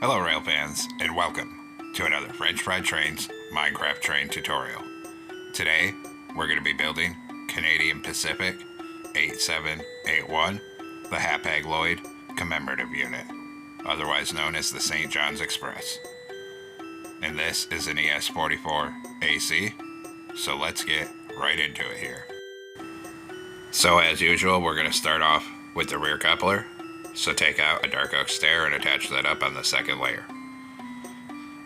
Hello rail fans, and welcome to another French Fried Trains Minecraft train tutorial. Today, we're going to be building Canadian Pacific 8781, the Hapag-Lloyd Commemorative Unit, otherwise known as the St. John's Express. And this is an ES44 AC, so let's get right into it here. So as usual, we're going to start off with the rear coupler. So take out a dark oak stair and attach that up on the second layer.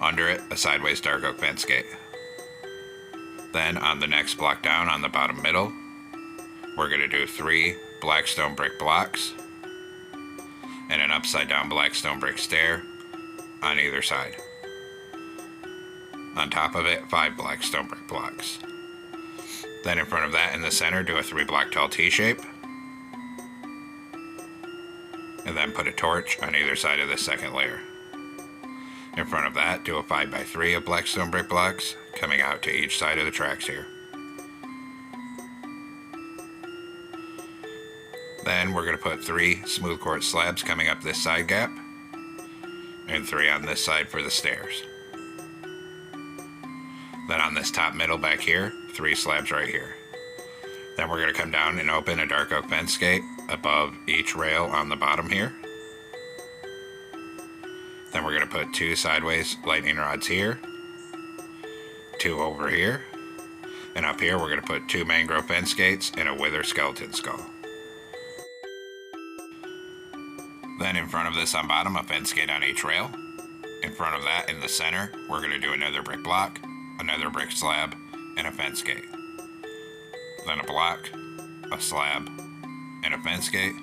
Under it, a sideways dark oak fence gate. Then on the next block down on the bottom middle, we're going to do 3 blackstone brick blocks and an upside down blackstone brick stair on either side. On top of it, 5 blackstone brick blocks. Then in front of that in the center, do a 3 block tall T-shape. And then put a torch on either side of the second layer. In front of that, do a 5x3 of blackstone brick blocks coming out to each side of the tracks here. Then we're going to put 3 smooth quartz slabs coming up this side gap and 3 on this side for the stairs. Then on this top middle back here, 3 slabs right here. Then we're going to come down and open a dark oak fence gate above each rail on the bottom here. Then we're going to put 2 sideways lightning rods here, 2 over here, and up here we're going to put 2 mangrove fence gates and a wither skeleton skull. Then in front of this on bottom, a fence gate on each rail. In front of that in the center, we're going to do another brick block, another brick slab, and a fence gate. Then a block, a slab, and a fence gate,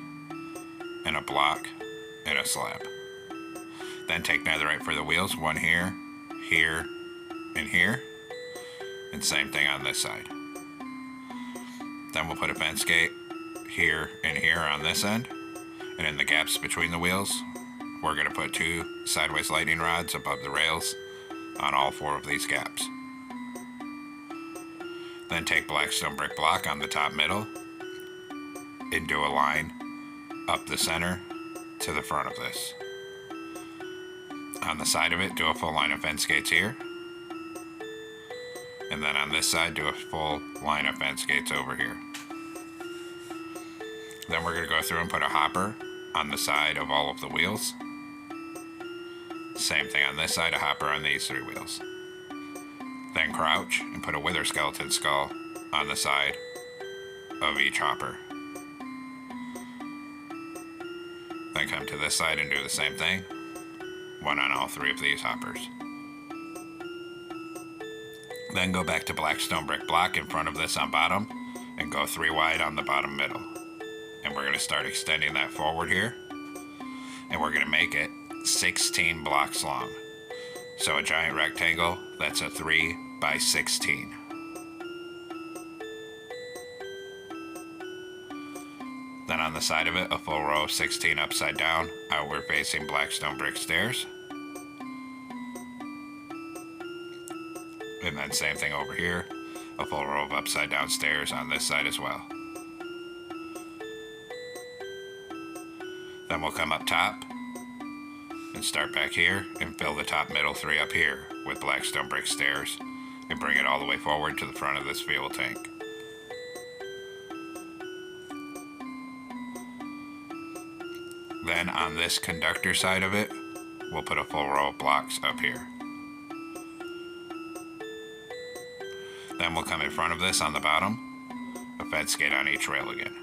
and a block, and a slab. Then take netherite for the wheels, 1 here, here, and here, and same thing on this side. Then we'll put a fence gate here and here on this end, and in the gaps between the wheels, we're going to put 2 sideways lightning rods above the rails on all 4 of these gaps. Then take blackstone brick block on the top middle and do a line up the center to the front of this. On the side of it, do a full line of fence gates here. And then on this side, do a full line of fence gates over here. Then we're going to go through and put a hopper on the side of all of the wheels. Same thing on this side, a hopper on these 3 wheels. Then crouch and put a wither skeleton skull on the side of each hopper. Then come to this side and do the same thing, 1 on all 3 of these hoppers. Then go back to blackstone brick block in front of this on bottom and go 3 wide on the bottom middle. And we're going to start extending that forward here, and we're going to make it 16 blocks long. So a giant rectangle, that's a 3 by 16. Then on the side of it, a full row of 16 upside down, outward facing blackstone brick stairs. And then same thing over here, a full row of upside down stairs on this side as well. Then we'll come up top and start back here and fill the top middle 3 up here with blackstone brick stairs and bring it all the way forward to the front of this fuel tank. Then on this conductor side of it, we'll put a full row of blocks up here. Then we'll come in front of this on the bottom, a fence gate on each rail again.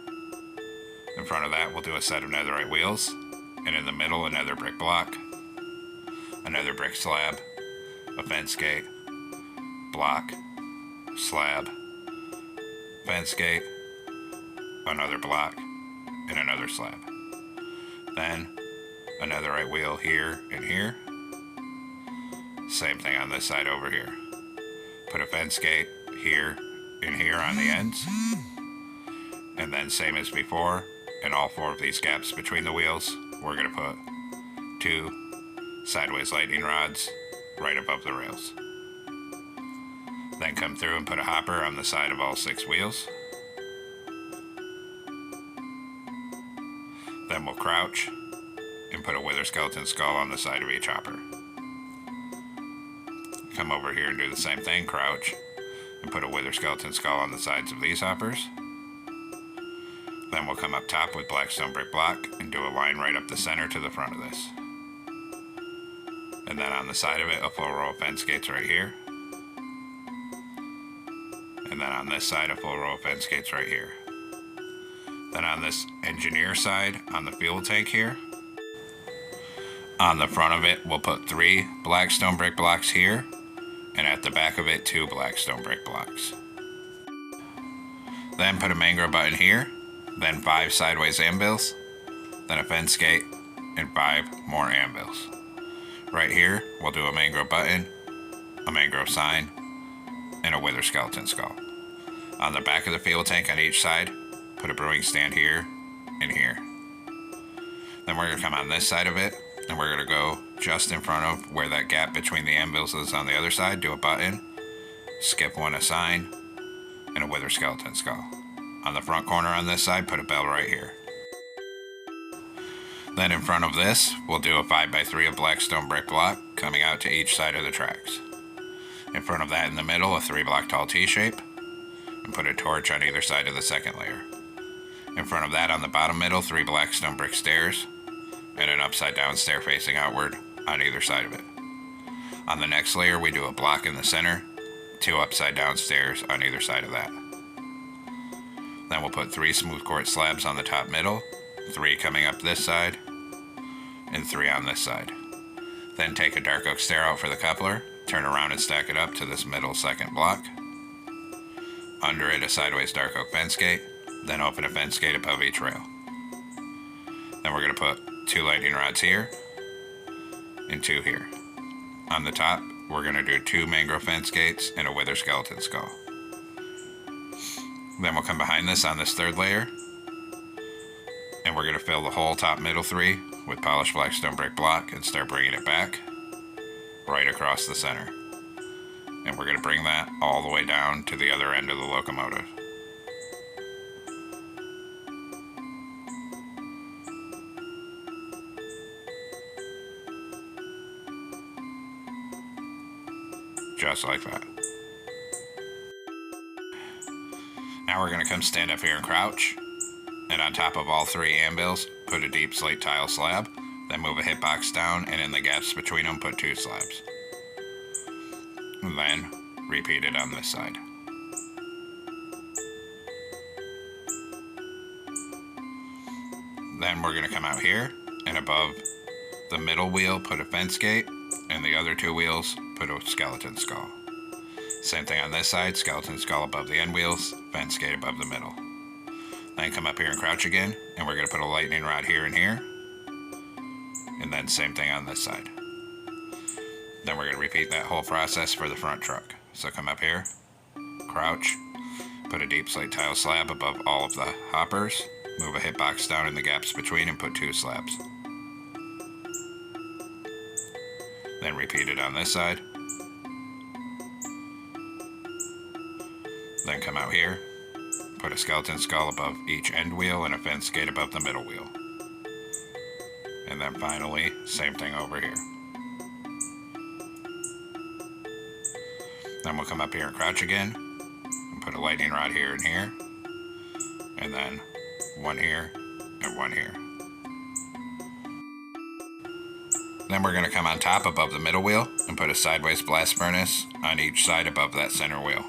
In front of that, we'll do a set of netherite wheels, and in the middle, another brick block, another brick slab, a fence gate, block, slab, fence gate, another block, and another slab. Then a netherite wheel here and here. Same thing on this side over here. Put a fence gate here and here on the ends. And then same as before, in all 4 of these gaps between the wheels, we're going to put 2 sideways lightning rods right above the rails. Then come through and put a hopper on the side of all 6 wheels. Then we'll crouch and put a wither skeleton skull on the side of each hopper. Come over here and do the same thing, crouch, and put a wither skeleton skull on the sides of these hoppers. Then we'll come up top with black stone brick block and do a line right up the center to the front of this. And then on the side of it, a full row of fence gates right here. And then on this side, a full row of fence gates right here. Then on this engineer side, on the fuel tank here, on the front of it, we'll put 3 black stone brick blocks here, and at the back of it, 2 black stone brick blocks. Then put a mangrove button here, then 5 sideways anvils, then a fence gate, and 5 more anvils. Right here, we'll do a mangrove button, a mangrove sign, and a wither skeleton skull. On the back of the fuel tank on each side, put a brewing stand here and here. Then we're going to come on this side of it, and we're going to go just in front of where that gap between the anvils is on the other side, do a button, skip one, a sign, and a wither skeleton skull. On the front corner on this side, put a bell right here. Then in front of this, we'll do a 5x3 of black stone brick block coming out to each side of the tracks. In front of that in the middle, a 3 block tall T-shape, and put a torch on either side of the second layer. In front of that on the bottom middle, 3 black stone brick stairs, and an upside down stair facing outward on either side of it. On the next layer, we do a block in the center, 2 upside down stairs on either side of that. Then we'll put 3 smooth quartz slabs on the top middle, 3 coming up this side, and 3 on this side. Then take a dark oak stair out for the coupler, turn around and stack it up to this middle second block. Under it, a sideways dark oak fence gate, then open a fence gate above each rail. Then we're going to put 2 lightning rods here, and 2 here. On the top, we're going to do 2 mangrove fence gates and a wither skeleton skull. Then we'll come behind this on this 3rd layer, and we're going to fill the whole top middle 3 with polished black stone brick block and start bringing it back right across the center. And we're going to bring that all the way down to the other end of the locomotive. Just like that. Now we're going to come stand up here and crouch, and on top of all 3 anvils, put a deep slate tile slab, then move a hitbox down, and in the gaps between them, put 2 slabs. And then repeat it on this side. Then we're going to come out here, and above the middle wheel, put a fence gate, and the other 2 wheels, put a skeleton skull. Same thing on this side, skeleton skull above the end wheels, fence gate above the middle. Then come up here and crouch again, and we're going to put a lightning rod here and here, and then same thing on this side. Then we're going to repeat that whole process for the front truck. So come up here, crouch, put a deep slate tile slab above all of the hoppers, move a hitbox down in the gaps between and put 2 slabs. Then repeat it on this side. Then come out here, put a skeleton skull above each end wheel and a fence gate above the middle wheel. And then finally, same thing over here. Then we'll come up here and crouch again, and put a lightning rod here and here, and then 1 here and 1 here. Then we're going to come on top above the middle wheel and put a sideways blast furnace on each side above that center wheel.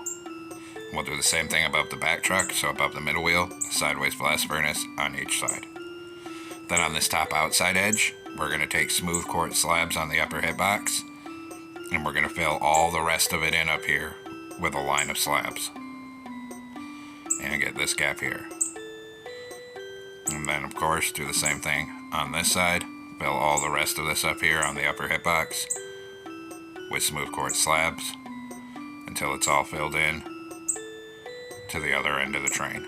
We'll do the same thing above the back truck, so above the middle wheel, a sideways blast furnace on each side. Then on this top outside edge, we're going to take smooth quartz slabs on the upper hitbox, and we're going to fill all the rest of it in up here with a line of slabs. And get this gap here. And then of course do the same thing on this side, fill all the rest of this up here on the upper hitbox with smooth quartz slabs until it's all filled in to the other end of the train.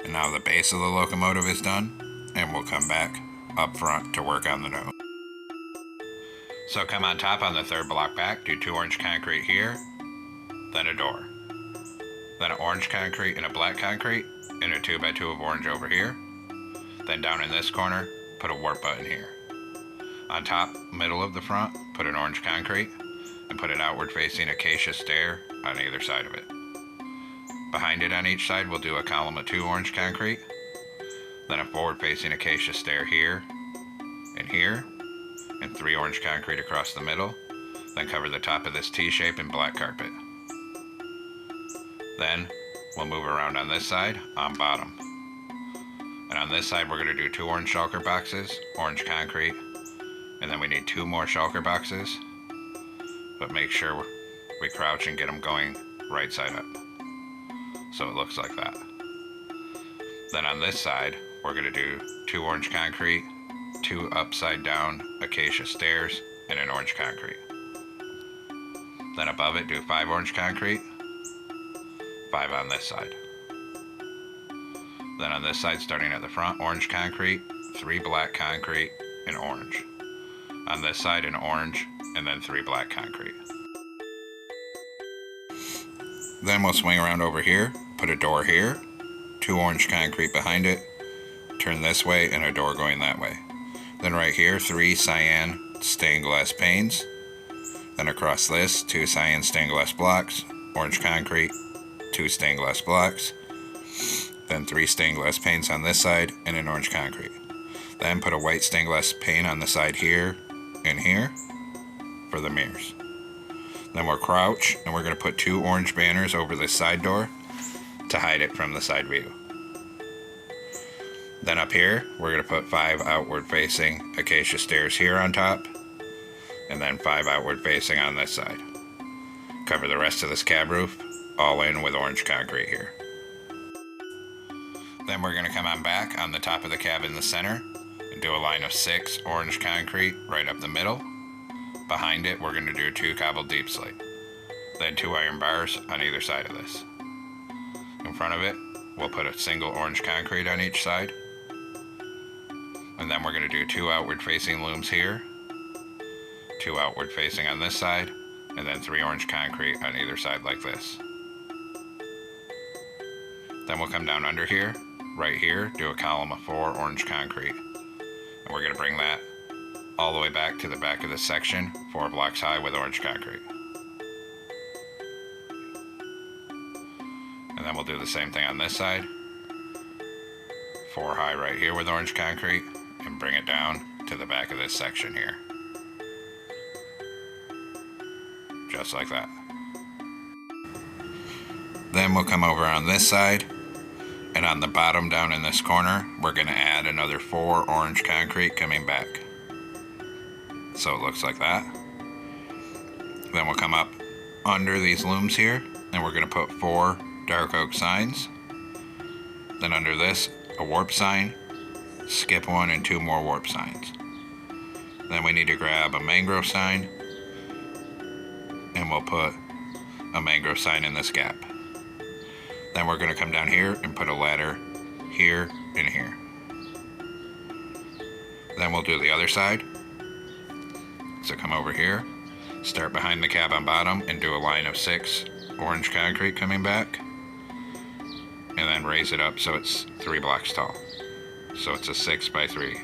And now the base of the locomotive is done, and we'll come back up front to work on the nose. So come on top on the 3rd block back, do 2 orange concrete here, then a door. Then an orange concrete and a black concrete, and a 2x2 of orange over here. Then down in this corner, put a warp button here. On top, middle of the front, put an orange concrete and put an outward facing acacia stair on either side of it. Behind it on each side, we'll do a column of 2 orange concrete, then a forward facing acacia stair here, and 3 orange concrete across the middle, then cover the top of this T-shape in black carpet. Then we'll move around on this side, on bottom. And on this side, we're going to do 2 orange shulker boxes, orange concrete, and then we need 2 more shulker boxes, but make sure we crouch and get them going right side up. So it looks like that. Then on this side, we're going to do 2 orange concrete, 2 upside down acacia stairs, and an orange concrete. Then above it, do 5 orange concrete, 5 on this side. Then on this side, starting at the front, orange concrete, 3 black concrete, and orange. On this side, an orange, and then 3 black concrete. Then we'll swing around over here, put a door here, 2 orange concrete behind it, turn this way, and a door going that way. Then right here, 3 cyan stained glass panes. Then across this, 2 cyan stained glass blocks, orange concrete, 2 stained glass blocks, then 3 stained glass panes on this side, and an orange concrete. Then put a white stained glass pane on the side here and here for the mirrors. Then we'll crouch, and we're going to put 2 orange banners over this side door to hide it from the side view. Then up here, we're going to put 5 outward facing acacia stairs here on top, and then 5 outward facing on this side. Cover the rest of this cab roof, all in with orange concrete here. Then we're going to come on back on the top of the cab in the center and do a line of 6 orange concrete right up the middle. Behind it, we're going to do 2 cobbled deep slate, then 2 iron bars on either side of this. In front of it, we'll put a single orange concrete on each side, and then we're going to do 2 outward facing looms here, 2 outward facing on this side, and then 3 orange concrete on either side like this. Then we'll come down under here, right here, do a column of 4 orange concrete, and we're going to bring that all the way back to the back of this section, 4 blocks high with orange concrete. And then we'll do the same thing on this side, 4 high right here with orange concrete, and bring it down to the back of this section here. Just like that. Then we'll come over on this side, and on the bottom down in this corner, we're going to add another 4 orange concrete coming back. So it looks like that. Then we'll come up under these looms here, and we're going to put 4 dark oak signs. Then under this, a warp sign, skip 1 and 2 more warp signs. Then we need to grab a mangrove sign, and we'll put a mangrove sign in this gap. Then we're going to come down here and put a ladder here and here. Then we'll do the other side. So come over here, start behind the cab on bottom and do a line of 6 orange concrete coming back, and then raise it up so it's 3 blocks tall. So it's a 6 by 3.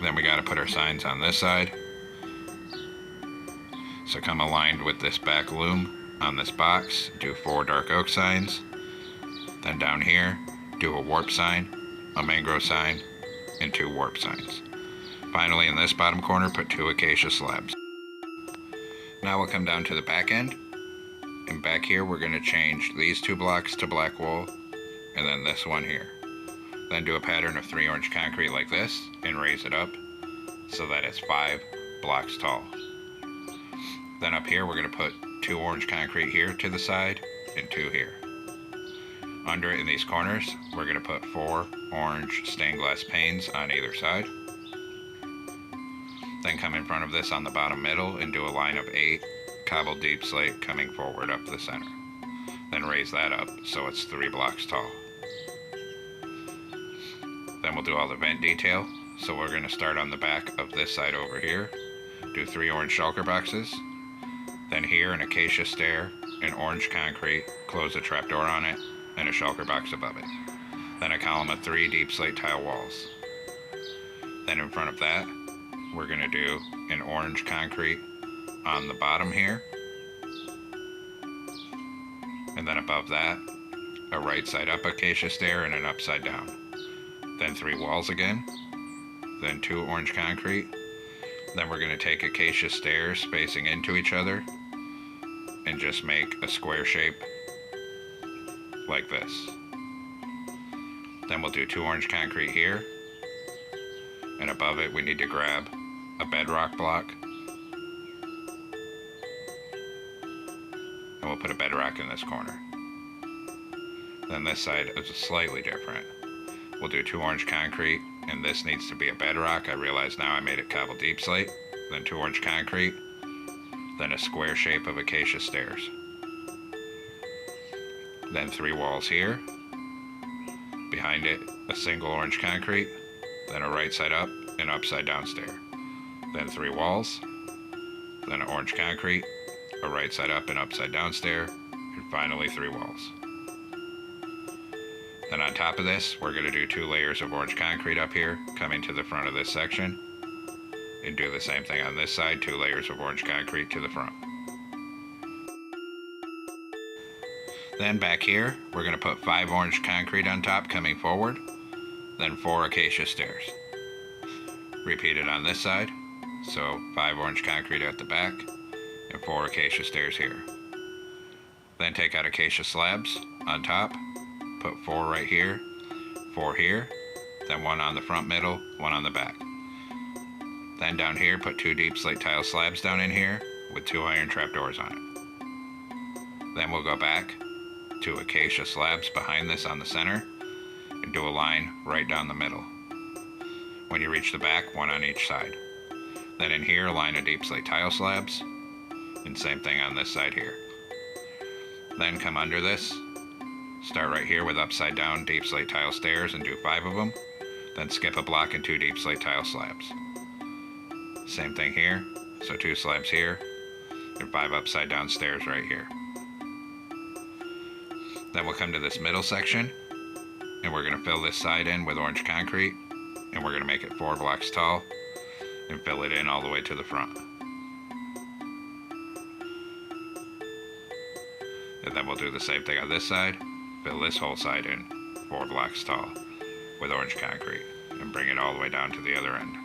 Then we got to put our signs on this side. So come aligned with this back loom on this box, do 4 dark oak signs. Then down here, do a warp sign, a mangrove sign, and 2 warp signs. Finally, in this bottom corner, put 2 acacia slabs. Now we'll come down to the back end, and back here we're going to change these 2 blocks to black wool, and then this one here. Then do a pattern of 3 orange concrete like this, and raise it up so that it's 5 blocks tall. Then up here we're going to put 2 orange concrete here to the side, and 2 here. Under it in these corners, we're going to put 4 orange stained glass panes on either side. Then come in front of this on the bottom middle and do a line of 8 cobbled deep slate coming forward up the center. Then raise that up so it's 3 blocks tall. Then we'll do all the vent detail. So we're going to start on the back of this side over here. Do 3 orange shulker boxes. Then here an acacia stair, an orange concrete, close a trapdoor on it, and a shulker box above it. then a column of 3 deep slate tile walls. Then in front of that, we're going to do an orange concrete on the bottom here, and then above that, a right side up acacia stair and an upside down. Then 3 walls again, then 2 orange concrete. Then we're going to take acacia stairs facing into each other and just make a square shape like this. Then we'll do 2 orange concrete here, and above it we need to grab a bedrock block, and we'll put a bedrock in this corner. Then this side is slightly different. We'll do 2 orange concrete, and this needs to be a bedrock. I realize now I made it cobble deep slate. Then 2 orange concrete, then a square shape of acacia stairs. Then 3 walls here. Behind it, a single orange concrete, then a right side up and upside down stair. Then 3 walls, then an orange concrete, a right side up and upside down stair, and finally 3 walls. Then on top of this, we're going to do 2 layers of orange concrete up here, coming to the front of this section, and do the same thing on this side, 2 layers of orange concrete to the front. Then back here, we're going to put 5 orange concrete on top coming forward, then 4 acacia stairs. Repeat it on this side, so 5 orange concrete at the back, and 4 acacia stairs here. Then take out acacia slabs on top, put 4 right here, 4 here, then 1 on the front middle, 1 on the back. Then down here, put 2 deep slate tile slabs down in here with 2 iron trapdoors on it. Then we'll go back to acacia slabs behind this on the center and do a line right down the middle. When you reach the back, 1 on each side. Then in here, a line of deep slate tile slabs, and same thing on this side here. Then come under this, start right here with upside down deep slate tile stairs and do 5 of them, then skip a block and 2 deep slate tile slabs. Same thing here, so 2 slabs here, and 5 upside down stairs right here. Then we'll come to this middle section, and we're going to fill this side in with orange concrete, and we're going to make it 4 blocks tall, and fill it in all the way to the front. And then we'll do the same thing on this side, fill this whole side in 4 blocks tall with orange concrete, and bring it all the way down to the other end.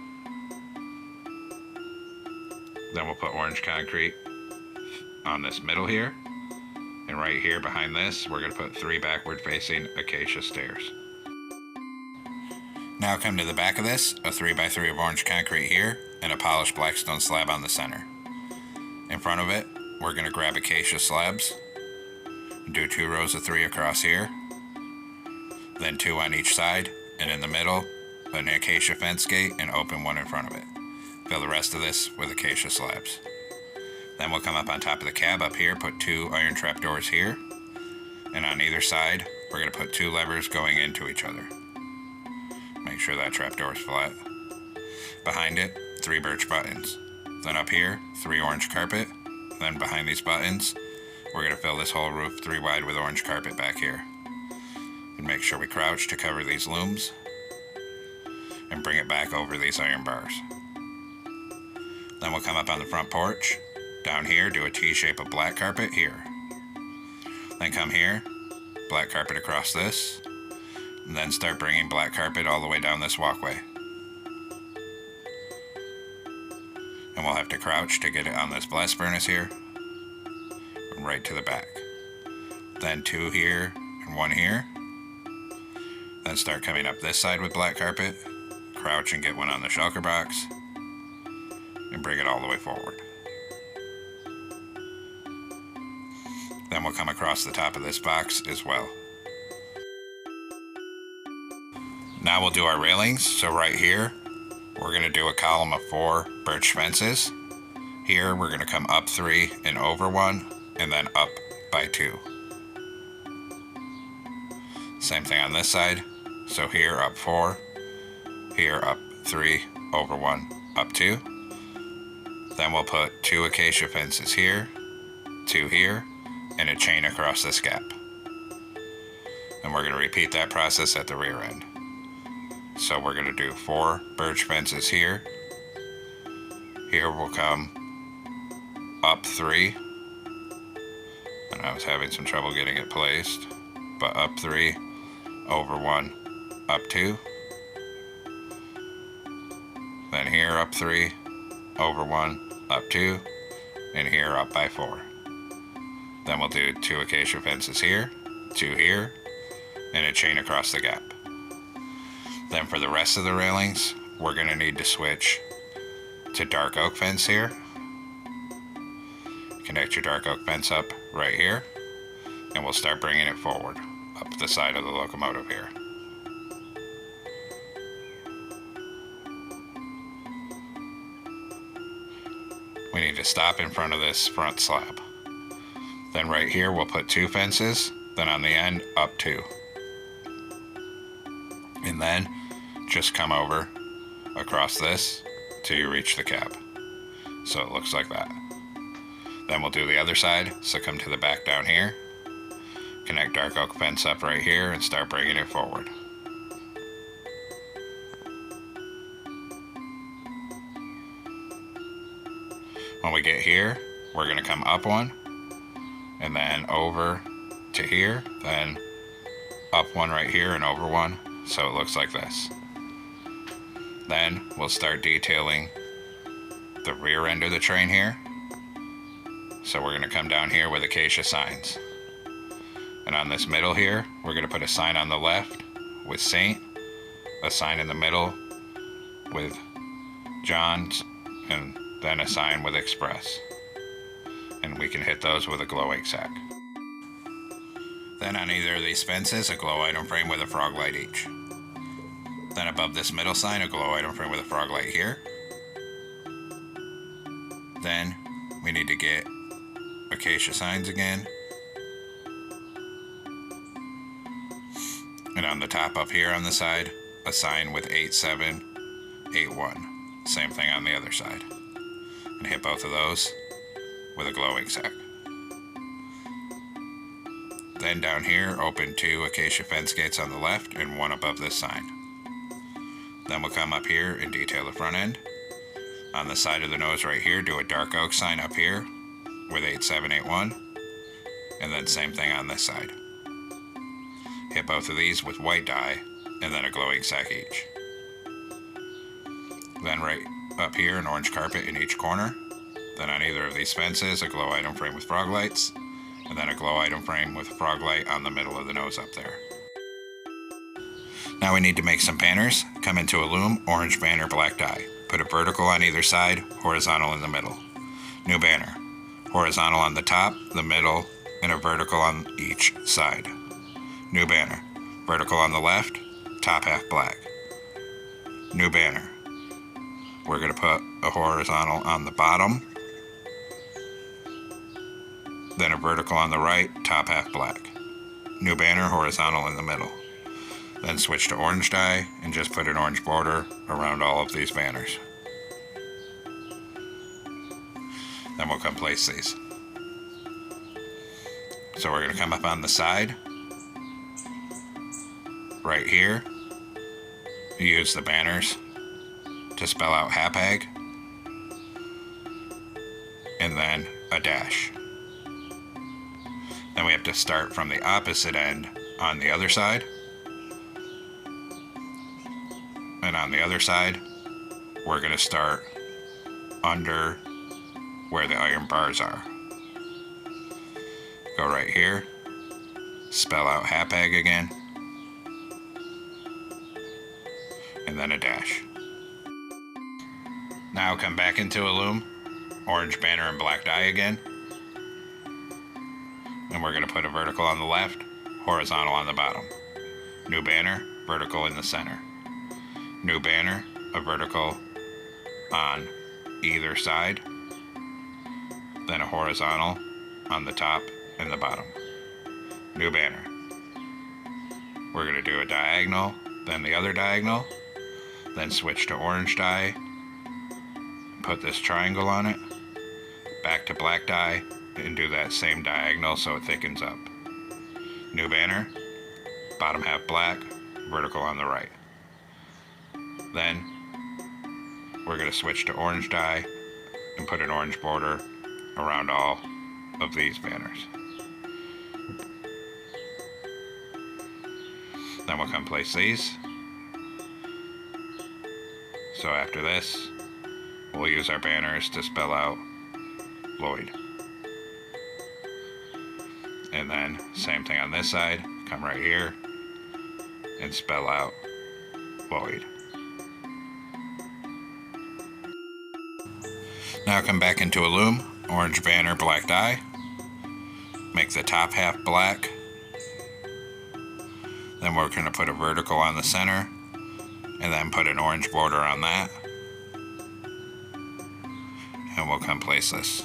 Then we'll put orange concrete on this middle here, and right here behind this, we're going to put 3 backward facing acacia stairs. Now come to the back of this, a 3x3 of orange concrete here, and a polished blackstone slab on the center. In front of it, we're going to grab acacia slabs, do 2 rows of 3 across here, then 2 on each side, and in the middle, an acacia fence gate and open 1 in front of it. Fill the rest of this with acacia slabs. Then we'll come up on top of the cab up here, put 2 iron trapdoors here, and on either side, we're going to put 2 levers going into each other. Make sure that trapdoor is flat. Behind it, 3 birch buttons. Then up here, 3 orange carpet. Then behind these buttons, we're going to fill this whole roof 3 wide with orange carpet back here. And make sure we crouch to cover these looms, and bring it back over these iron bars. Then we'll come up on the front porch. Down here, do a T shape of black carpet here. Then come here, black carpet across this, and then start bringing black carpet all the way down this walkway. And we'll have to crouch to get it on this blast furnace here, and right to the back. Then 2 here and 1 here. Then start coming up this side with black carpet, crouch and get 1 on the shulker box, and bring it all the way forward. Then we'll come across the top of this box as well. Now we'll do our railings. So right here, we're going to do a column of 4 birch fences. Here, we're going to come up 3 and over 1, and then up by 2. Same thing on this side. So here, up 4, here, up 3, over 1, up 2. Then we'll put 2 acacia fences here, 2 here, and a chain across this gap. And we're going to repeat that process at the rear end. So we're going to do 4 birch fences here. Here we'll come up 3. And I was having some trouble getting it placed. But up 3, over 1, up 2. Then here up 3, over 1, up 2. And here up by 4. Then we'll do 2 acacia fences here, 2 here, and a chain across the gap. Then for the rest of the railings, we're going to need to switch to dark oak fence here. Connect your dark oak fence up right here, and we'll start bringing it forward up the side of the locomotive here. We need to stop in front of this front slab. Then right here we'll put 2 fences, then on the end up 2. And then just come over across this till you reach the cab. So it looks like that. Then we'll do the other side, so come to the back down here, connect dark oak fence up right here and start bringing it forward. When we get here, we're going to come up 1, and then over to here, then up 1 right here and over 1, so it looks like this. Then we'll start detailing the rear end of the train here. So we're going to come down here with acacia signs. And on this middle here, we're going to put a sign on the left with Saint, a sign in the middle with John's, and then a sign with Express. And we can hit those with a glow ink sack. Then on either of these fences, a glow item frame with a frog light each. Then above this middle sign, a glow item frame with a frog light here. Then we need to get acacia signs again. And on the top up here on the side, a sign with 8781. Same thing on the other side. And hit both of those with a glow ink sack. Then down here, open 2 acacia fence gates on the left and 1 above this sign. Then we'll come up here and detail the front end. On the side of the nose right here, do a dark oak sign up here with 8781. And then same thing on this side. Hit both of these with white dye and then a glow ink sack each. Then right up here, an orange carpet in each corner. Then on either of these fences, a glow item frame with frog lights, and then a glow item frame with a frog light on the middle of the nose up there. Now we need to make some banners. Come into a loom, orange banner, black dye. Put a vertical on either side, horizontal in the middle. New banner. Horizontal on the top, the middle, and a vertical on each side. New banner. Vertical on the left, top half black. New banner. We're going to put a horizontal on the bottom, then a vertical on the right, top half black. New banner, horizontal in the middle. Then switch to orange dye and just put an orange border around all of these banners. Then we'll come place these. So we're going to come up on the side, right here, use the banners to spell out Hapag, and then a dash. Then we have to start from the opposite end on the other side. And on the other side, we're going to start under where the iron bars are. Go right here, spell out Hapag again, and then a dash. Now come back into a loom, orange banner and black dye again. And we're going to put a vertical on the left, horizontal on the bottom. New banner, vertical in the center. New banner, a vertical on either side. Then a horizontal on the top and the bottom. New banner. We're going to do a diagonal, then the other diagonal, then switch to orange dye. Put this triangle on it, back to black dye, and do that same diagonal so it thickens up. New banner, bottom half black, vertical on the right. Then we're going to switch to orange dye and put an orange border around all of these banners. Then we'll come place these. So after this, we'll use our banners to spell out Lloyd. And then same thing on this side, come right here and spell out Lloyd. Now come back into a loom, orange banner, black dye. Make the top half black. Then we're going to put a vertical on the center and then put an orange border on that. And we'll come place this.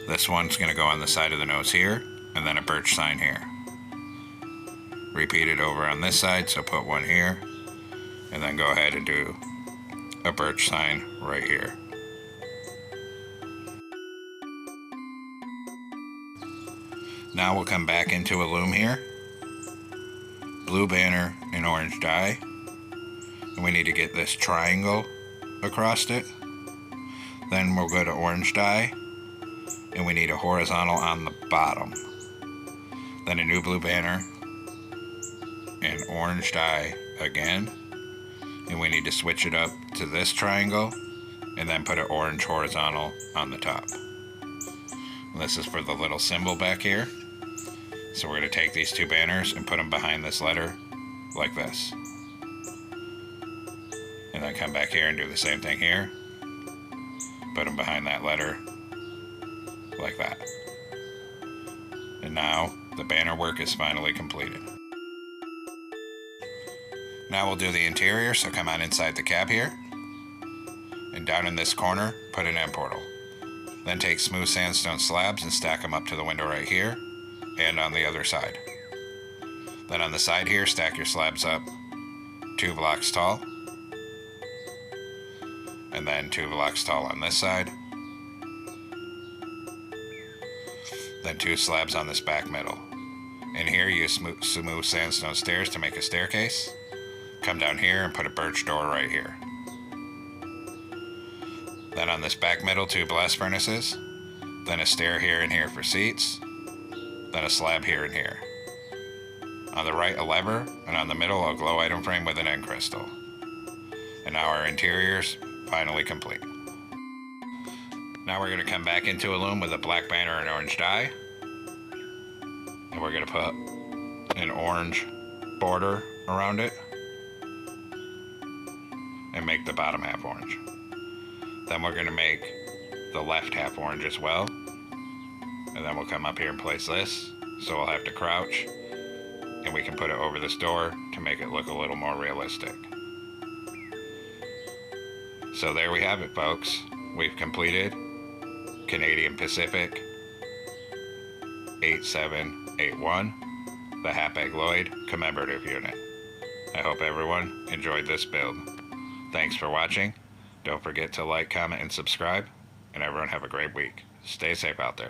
This one's going to go on the side of the nose here and then a birch sign here. Repeat it over on this side, so put one here and then go ahead and do a birch sign right here. Now we'll come back into a loom here, blue banner and orange dye, and we need to get this triangle across it. Then we'll go to orange dye, and we need a horizontal on the bottom. Then a new blue banner and orange dye again, and we need to switch it up to this triangle and then put an orange horizontal on the top. And this is for the little symbol back here. So we're going to take these two banners and put them behind this letter like this. And then come back here and do the same thing here. Put them behind that letter like that. And now the banner work is finally completed. Now we'll do the interior, so come on inside the cab here. And down in this corner, put an end portal. Then take smooth sandstone slabs and stack them up to the window right here and on the other side. Then on the side here, stack your slabs up 2 blocks tall, and then 2 blocks tall on this side, then 2 slabs on this back middle. In here, use smooth sandstone stairs to make a staircase. Come down here and put a birch door right here. Then on this back middle, 2 blast furnaces, then a stair here and here for seats, then a slab here and here. On the right, a lever, and on the middle, a glow item frame with an end crystal. And now our interior's finally complete. Now we're going to come back into a loom with a black banner and orange dye. And we're going to put an orange border around it and make the bottom half orange. Then we're going to make the left half orange as well. And then we'll come up here and place this. So we'll have to crouch, and we can put it over this door to make it look a little more realistic. So there we have it, folks. We've completed Canadian Pacific 8781, the Hapag-Lloyd commemorative unit. I hope everyone enjoyed this build. Thanks for watching. Don't forget to like, comment, and subscribe. And everyone have a great week. Stay safe out there.